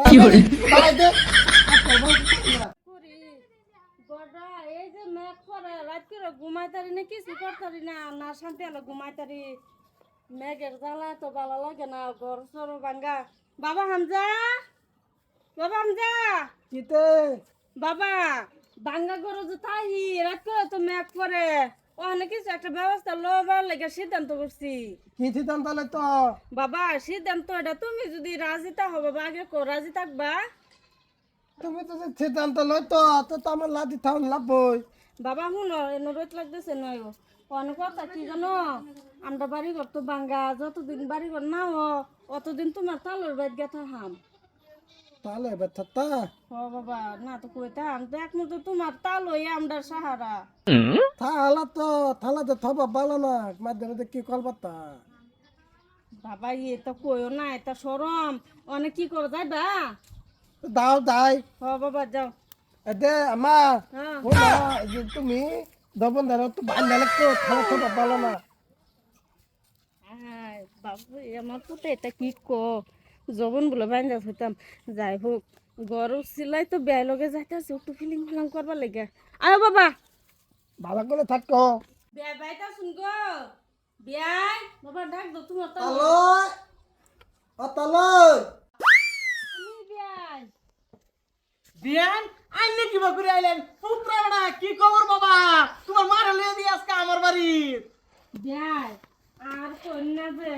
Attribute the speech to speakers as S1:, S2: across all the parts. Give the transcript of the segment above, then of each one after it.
S1: কি করে
S2: তাই দে
S3: করি গড়া এই যে মেঘ পরে রাত করে ঘুমাইতারি না কিছু করতারি না না শান্তি হলো ঘুমাইতারি মেঘের জ্বালা তো ভালো লাগে না ঘর সরো ভাঙ্গা বাবা হামজা বাবা হামজা
S2: কিতে
S3: বাবা ভাঙ্গা ঘর যে তাই রাত করে তো মেঘ পরে ওখানে কিছু একটা ব্যবস্থা লবার লেগে সিদ্ধান্ত করছি
S2: কি সিদ্ধান্ত তাহলে তো
S3: বাবা সিদ্ধান্ত এটা তুমি যদি রাজিতা হবো বা আগে কো রাজি থাকবা
S2: তুমি তো যে সিদ্ধান্ত লই তো তো আমার লাদি থাউন লাভই
S3: বাবা শুনো এনে রোদ লাগতেছে নয় অনেক কথা কি জানো আমরা বাড়ি ঘর তো ভাঙ্গা যতদিন বাড়ি ঘর না অতদিন তোমার তালোর বাইর গেথা হাম
S2: তাহলে এবার থাকতা
S3: ও বাবা না তো কইতাম তো এক মতো তোমার তালোই আমরা সাহারা
S2: থালা তো থবা ভালো না মাধ্যমে কি করবাতা
S3: বাবা ইয়ে তো কইও না এটা সরম অনেক কি করে যাইবা
S2: দাও দাই
S3: ও বাবা যাও
S2: দে আমা
S3: হ্যাঁ
S2: তুমি দবন ধরো তো বান্ধা লাগতো থালা থবা ভালো না
S3: বাবু আমার পুতে এটা কি জবন বলে বাইন্দা হইতাম যাই হোক গরু সিলাই তো বেয় লগে যাইতেছে একটু ফিলিং ফিলাং করবার লেগে আয় বাবা
S2: ভালো করে থাকো
S3: বেয় বাইতা শুন গো বেয় বাবা ডাক দো তোমার তো
S2: তালয় ও তালয়
S3: আমি বেয়
S1: বিয়ান আইনে কিবা করে আইলেন পুত্রা বড়া কি খবর বাবা তোমার মারে লয়ে দি আজকে আমার বাড়ি
S3: বেয় আর কন্যা যে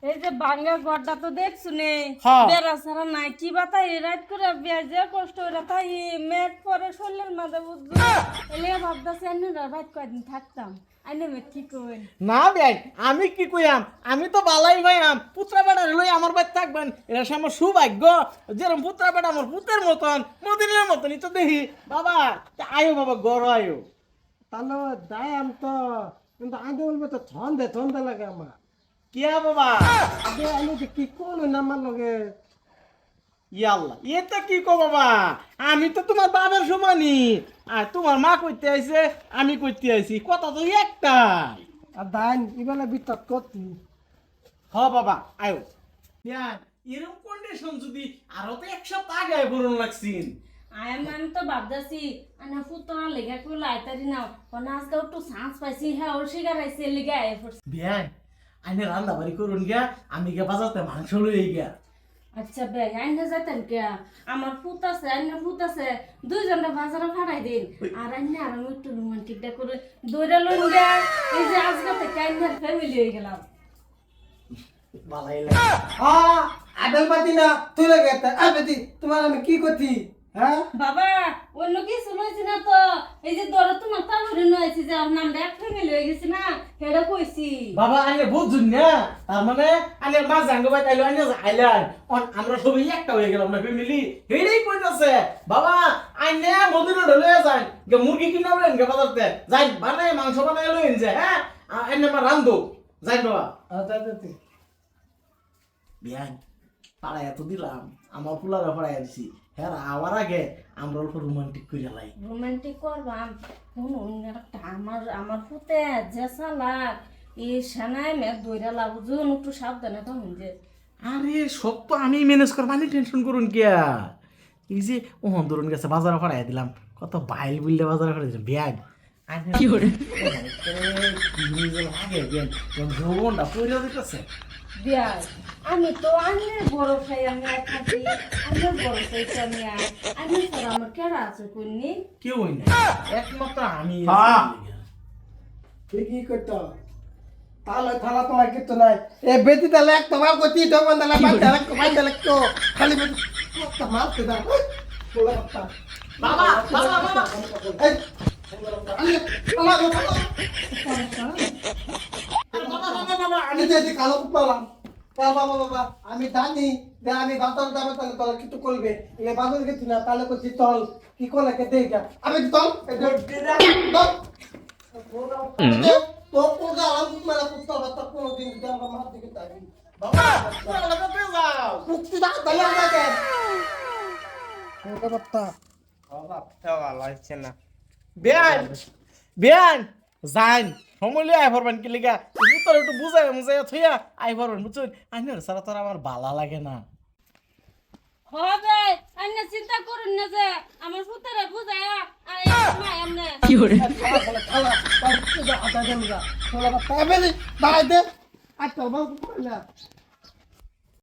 S3: এই যে বাঙ্গা গড়টা তো দেখছু নে
S1: হ্যাঁ।
S3: বেড়া সারা নাই কি বাতাই রাত করে বেয় যে কষ্ট হইরা তাই মেঘ পরে শরীরের মাঝে বুঝছো এলে ভাবতাছি আমি রাত কয়দিন থাকতাম আইনে মেঘ কি কই
S1: না ভাই আমি কি কইয়াম আমি তো বালাই ভাইয়াম পুত্রা বেড়া লই আমার বাড়ি থাকবেন এটা আমার সৌভাগ্য যেরকম পুত্রা বেড়া আমার পুতের মতন মদিনের মতনই তো দেখি বাবা তা আয়ো বাবা গড় আয়ো
S2: তালয় দাম তো কিন্তু আগে বলবো তো ঠান্ডা লাগে আমার
S1: কিয়া বাবা
S2: আগে আমি যে কি করলো না আমার লগে
S1: ইয়াল্লা এটা কি কো বাবা আমি তো তোমার বাবার সমানই আর তোমার মা কইতে আইছে আমি কইতে আইছি কথা তো একটাই
S2: আর দাইন ইবেলা বিতত করতি
S1: হ বাবা আয়ো ইয়ান এরকম কন্ডিশন যদি আরো তো এক সপ্তাহ আগে বলুন লাগছিন
S3: আমি তো ভাবতাছি আনা ফুতরা লেগা কই লাইতারি না কোন আজকে একটু চান্স পাইছি হ্যাঁ ওর শিকার আইছে লেগা আই পড়ছে
S1: বিয়ান আইনে রান্না বাড়ি করুন গিয়া আমি গিয়া বাজারতে মাংস লই গিয়া
S3: আচ্ছা বে আইনে যাইতাম কে আমার ফুত আছে আইনে ফুত আছে দুইজনটা বাজারে ফাড়াই দিন আর আইনে আর আমি একটু রোমান্টিকটা করে দৌড়া লইন গা এই যে আজকে থেকে আইনের ফ্যামিলি হয়ে গেলাম
S1: বালাই লাগে
S2: আডাল পাতি না তুই লাগে বেটি তোমার আমি কি করতি হ্যাঁ
S3: বাবা অন্য কিছু লইছি না তো এই যে দর তোমার তালুরে নইছি যে আমার নাম এক ফ্যামিলি হয়ে গেছে না হেডা কইছি
S1: বাবা আইনে বুঝুন না তার মানে আইনে মা জাঙ্গ ভাই তাইলো আইনে আইলান আমরা সবাই একটা হয়ে গেলাম না ফ্যামিলি হেডেই কইতাছে বাবা আইনে মদিনা লয়ে যান গে মুরগি কিনা বলেন গে বাজারতে যাই বানাই মাংস বানাই লইন যে হ্যাঁ আইনে মা রান্ধো যাই বাবা
S2: দাদা
S1: বিয়ান পাড়ায় এত দিলাম আমার ফুলারা পাড়ায় দিছি হ্যাঁ আওয়ার আগে আমরা অল্প রোমান্টিক করে লাই
S3: রোমান্টিক করবাম শুনুন একটা আমার ফুতে যে সালাক এই সানায় মে দইরা লাগু যখন একটু সাবধানে তখন যে
S1: আরে সব তো আমি ম্যানেজ করবানি টেনশন করুন কিয়া এই যে ওহন ধরুন গেছে বাজারে পাড়ায় দিলাম কত বাইল বুললে বাজারে পাড়ায় দিলাম বিয়ান
S3: কি করে
S1: যৌবনটা পয়লা দিতেছে
S3: বিয়াই আমি তো আন্নের বড় খাই আমি আর থাকি আন্নের বড় খাইছি আমি আর আমি ছাড়া আমার কেডা আছে কোননি
S1: কেউ না একমাত্র আমি
S2: তুই কি করত তাহলে থালা তোমার কিছু নাই এ বেটি তাহলে এক তোমার গতি দবন তাহলে বান্ধা লাগতো খালি বেটি একটা মারতে দাও বলা কথা
S1: বাবা বাবা বাবা
S2: এই আমি যে কালো পালাম বাবা আমি জানি যে আমি বাতাল দামে তাহলে তোরা কিছু করবে এ বাজার গেছি না তাহলে করছি তল কি করলে কে দেখা আমি তল তো পোগা আমি মেলা কুত্তা বাচ্চা কোনোদিন আমরা মার দিকে তাকি
S1: বাবা তোরা লাগাতে যাও
S2: কুত্তি দা তাই আমাকে ওটা বাচ্চা
S4: বাবা তা ভালো হচ্ছে না
S1: বিয়ান বিয়ান যাইন সময় লিয়ে আই ভরবেন কি লিগা তোর একটু বুঝাই মুঝাই থইয়া আই ভরবেন বুঝছেন আইনের সারা তোর আমার ভালো লাগে না
S3: হবে চিন্তা করুন না যে আমার পুত্রে বুঝায় মা এমনে
S2: খালা খালা আটা দেন না খালা তাই বেলি দাঁড়াই দে আচ্ছা বাবু